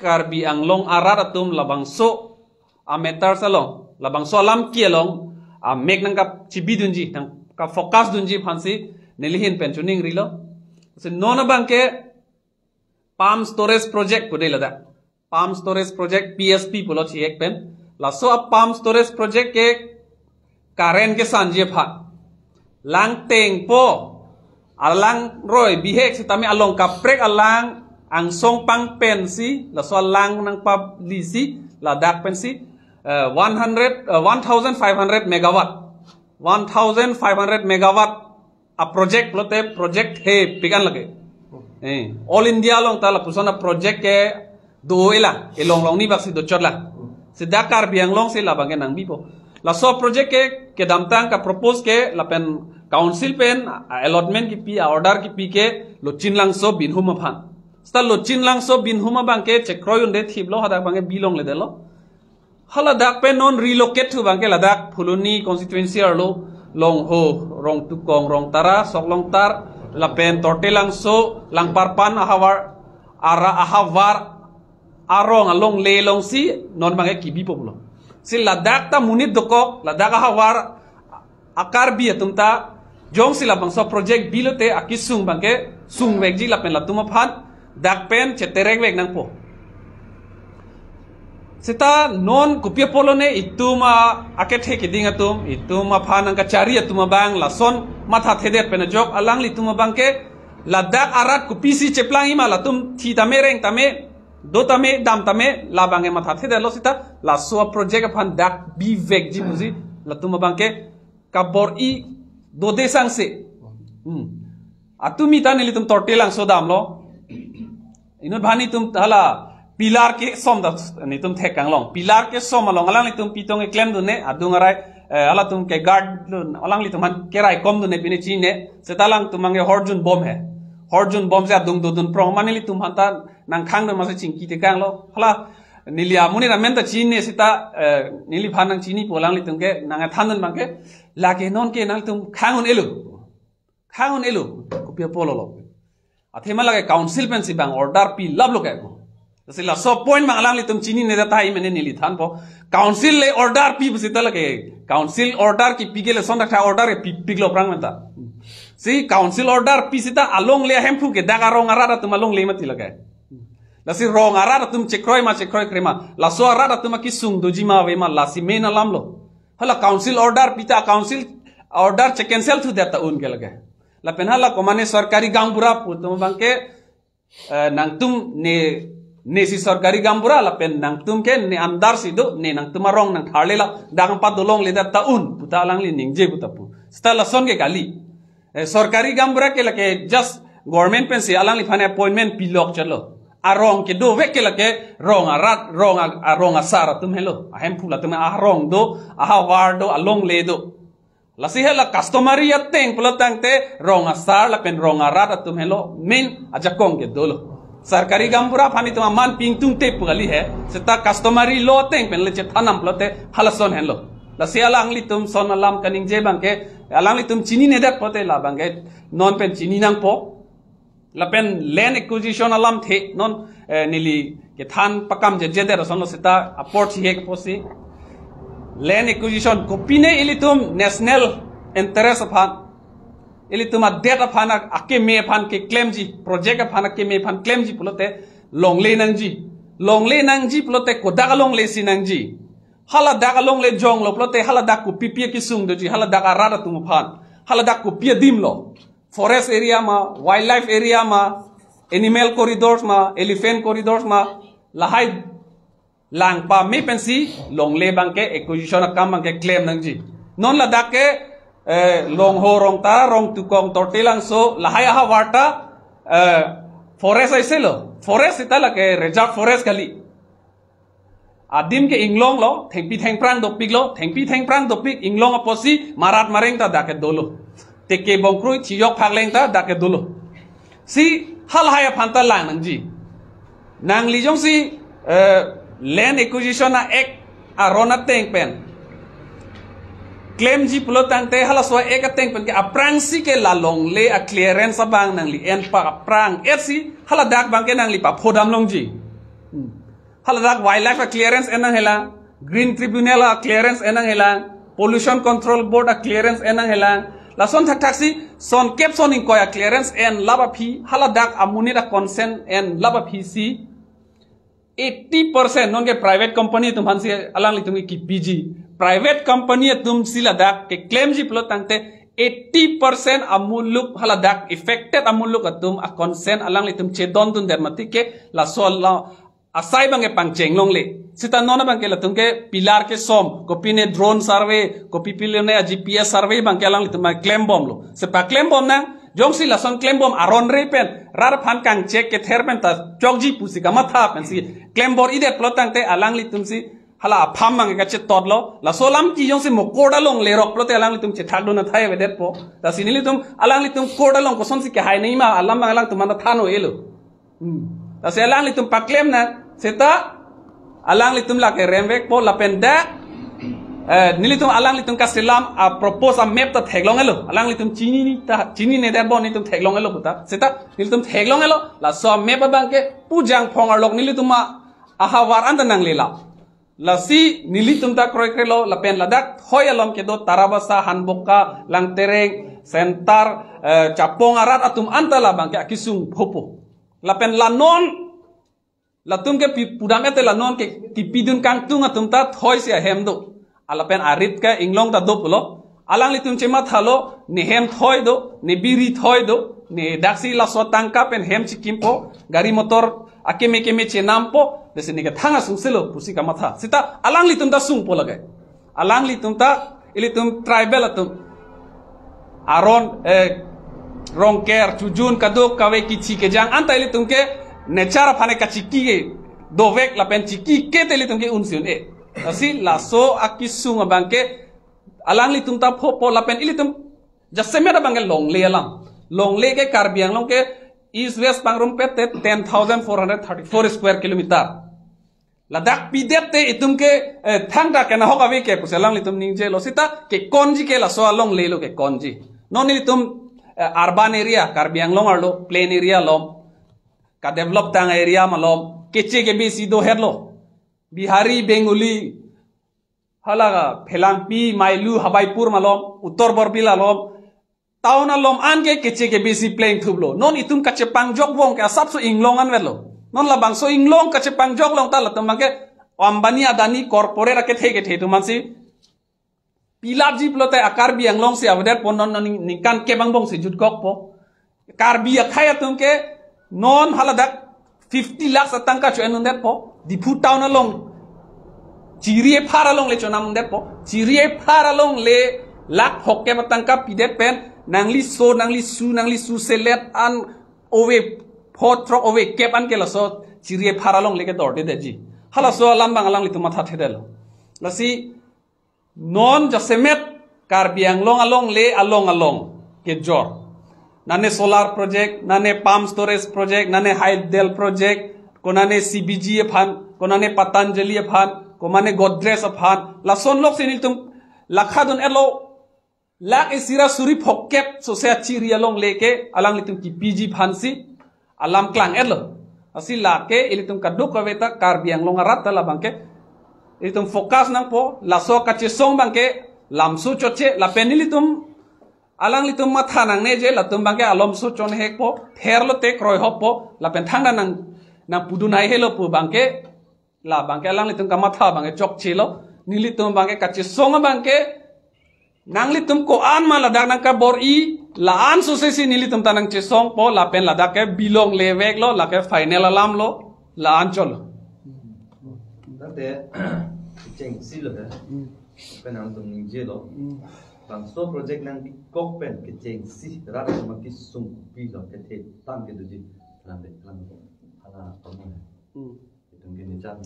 karbi anglong arat atum labang so ametar salong labang so alam kialong mek nang kap cibi dunji nang ka focus dunji phansi nelihin pensioning rilo se nona bangke palm storage project pudai lada palm storage project PSP pulo chi ek pen la so palm storage project ke karen ke sanje pha lang teng po alang roy bihek sitami along kaprek alang ang song pang pensi la so lang nang pab lisi la dak pensi 1500 megawatt 1500 megawatt a project plote project he pikan lage all India long tala pusana project ke do ela elong long ni baksi do chotla se dakar biang long se la bangen nang bipo la so project ke damtang ka propose ke la pen council pen allotment ki pi order ki pi ke lo chinlang so bin huma phan sta lo chinlang so bin huma bangke chekroyun de thiblo hadak bange bilong le delo hala dak pen non relocate thu bangke ladak phuluni constituency arlo long ho rong tukong rong tara sok long tar la pen tortelang so lang parpan ahawar arong along le long si non bange kibi populo si ladak ta munit dokok ladak ahawar akar bi atumta jong sila bang so project bilote akisung bangke sung wegji la pen latuma phan dak pen cheterek weg nang po sita non kupia polo ne ituma akethe kiding atum ituma phanang ka chari atuma bang lason matha thedet pen jok alang lituma bangke ladak arat kupisi cheplang ima latum thi tame reng tame do tame dam tame la bange matha thedet lo sita la so project phan dak bi weg ji buzi latuma bangke kabor i do desang se atumi tan litum tortelang so dam lo ino bhani tum hala pilar ke som da ni tum thekang long pilar ke som along alang li tum pitong e klem dune adung arai ala tum ke guard alang li tum han kerai kom dune pini chine setalang tum mangi horjun bom he horjun bom se adung dudun prong mani li tum hanta nang khang do masa chingki te kang lo hala nilia muni ramen ta chine sita nili phanang chini polang li tum ke nang thanun bangke la ke non ke nang tum khangun elu kopia polo lo athema lage council pen si bang order pi lab lo ke ko sila so point manglang li tum chini ne data hi mene nili than po council le order pi busita lage council order ki pigele son rakha order e piglo prang menta si council order pi sita along le hempu ke daga rong arara tum along le mati lage la si rong arara tum chekroi krema la so arara tum ki sung dojima we ma la si mena lamlo hala council order pita council order che cancel thu data un ke lage la penhala komane sarkari gambura putum bangke nang tum ne si sarkari gambura la pen nang tum ke ne andar sido ne nang tumarong nang tharle la dang pa dolong le da taun puta lang li ningje putapu stala son ke gali sarkari gambura ke la ke just government pen se alang li phane appointment pilok chalo arong ke do ve ke la ke rong asara tum hello ahem phula tum arong do war do along le do la si hela customary ateng pulatang te rong asar la pen rong arat tum hello min ajakong ke dolo sarkari gambura phani tuma man pingtung te pugali hai seta customary law teng pen le che thanam plote halason hello la si alang li tum son alam kaning je bangke alang li tum chini ne dak plote la bangke non pen chini nang po la pen land acquisition alam the non nili ke than pakam je je der son lo seta aport hi ke posi land acquisition kopine ilitum national interest phan ilitum data phan ake me phan ke claim ji project phan ake me phan claim ji pulote long le nang ji pulote ko daga long le sinang ji hala daga long le jong lo pulote hala dak ko pipi ki sung do ji hala daga rada tum phan hala dak ko pia dim lo forest area ma wildlife area ma animal corridors ma elephant corridors ma lahai lang pa me pensi long le bangke acquisition akam bangke claim nang ji non la dakke long ho rong tara rong tukong tortelang so lahai ha warta forest ai selo forest itala ke reserve forest kali adim ke inglong lo thengpi thengprang dopik lo thengpi thengprang dopik inglong aposi marat mareng ta dakke dolo teke bongkrui chiyok phakleng ta dakke dolo si hal haya phanta lang nang ji nang li jong si land acquisition act arona teng pen claim ji pulotang te hala so ek teng pen ke aprang si ke la long le a clearance bang nang li en pa aprang etsi hala dak bang ke nang li pa phodam long ji haladak wildlife clearance enang helang, green tribunal clearance enang helang, pollution control board clearance enang helang, lason thak taksi son kep son inkoya clearance en laba phi haladak amunida consent en laba phi si 80% non ke private company tum hansi alang li tum ki PG private company tum siladak ke claim ji plot tangte 80% amuluk haladak affected amuluk atum a consent alang li tum chedon tun dermatike la sol la asai bange pangcheng long le sita nona bangke la tum ke pilar ke som kopi ne drone survey kopi pile ne GPS survey bangke alang li tum claim bom lo se pa claim bom na jong si la son claim bom aron repen rar phan kang check ke therpen ta chokji pusi kama tha pen si claim bor ide plot tangte alang li tum si hala pham mang ka che todlo la solam ki jong si mo koda long le rok plote alang li tum che thak do na thai we det po ta sinili tum alang li tum koda long ko son si ke hai nei ma alam mang alang tum na thano elo ta se alang li tum pa claim na seta alang li tum la ke remvek po la penda nili tum alang li tum ka selam a propose a map ta theglong elo alang li tum chini ne der bon ni tum theglong elo puta seta nili tum theglong elo la so map bang ke pujang phongar lok nili tum aha war an nang lela la si nili tum ta kroi krelo la pen ladak hoyalom ke do tarabasa hanboka langtereng sentar chapong arat atum antala bang ke akisung phopo la pen la non la tum ke pudam ete la non ke tipidun kang tung atum ta thoi sia hemdo ala pen arit ka inglong ta do pulo alang litum chema thalo ni hem thoi do ni biri thoi do ni daksi la so tangka pen hem chikimpo gari motor akeme keme chenampo dese ni ka thanga sungselo pusi ka matha sita alang litum ta sung po lagai alang litum ta ilitum tribal atum aron rongker chujun kadok kawe kichi ke jang anta ilitum ke necara phane ka chiki ke dovek la pen chiki ke te ilitum ke unsion e asi la so akisung bangke alang litum ta pho la pen ilitum jasemera bangel long le alam long le ke karbiang long ke east west pangrum pe 10,434 square kilometer ladak pidet te itum ke thangda ke na hokawe ke puselang litum ningje lo sita ke konji ke la so along le lo ke konji non litum urban area karbiang long arlo plain area lom ka develop tang area malom keche ke besi do herlo Bihari, Bengali, halaga, Phelangpi, Mailu, Habaipur malom, Uttor Borbila lom, Tauna lom ange keche ke besi playing tublo. Non itum kache pangjok wong ke asap so inglong an velo. Non labang so inglong kache pangjok long tala tumangke Ambani Adani corporate ke the tumansi. Pilar ji plote akar bi anglong si avder pon non nikan ke bangbong si jut kok po. Karbi akhaya tumke non haladak 50 lakhs atangka cho enundet po. Di putaw na long cirie para long le chonam det po cirie para long le lak hokke matangka pidet pen nangli su selet an ove potro ove kep an ke la so cirie para long le ke dorte deji hala so lambang alang litu matha thedel lasi non jasemet karbiang long along le along ke jor nane solar project nane palm storage project nane hydel project konane CBG fan konane Patanjali fan komane Godrej fan la son lok sinil tum lakhadun elo lak isira suri phokep so se chiria long leke alang litum ki PG fan si alam klang elo asi lake ilitum kaduk kaweta karbiang long arat la bangke ilitum fokus nang po la so kache song bangke lamsu choche la penilitum alang litum matha nang ne je la tum bangke alom su chon hek po therlo te kroi hop po la pen thangda nang pudunai helo pu bangke la bangke alang litum kamatha bangke chok chilo nilitum bangke kache songa bangke nang litum ko an ma ladak nang ka bor i la an sosesi nilitum tanang che song po la pen ladak ke bilong levek lo la ke final alam lo la an cholo date cheng sil lo pen ang tum je lo bang so project nang kok pen ke cheng si ra ma ki sum pi lo ke the tam ke du ji lam ala pamon itu gini jan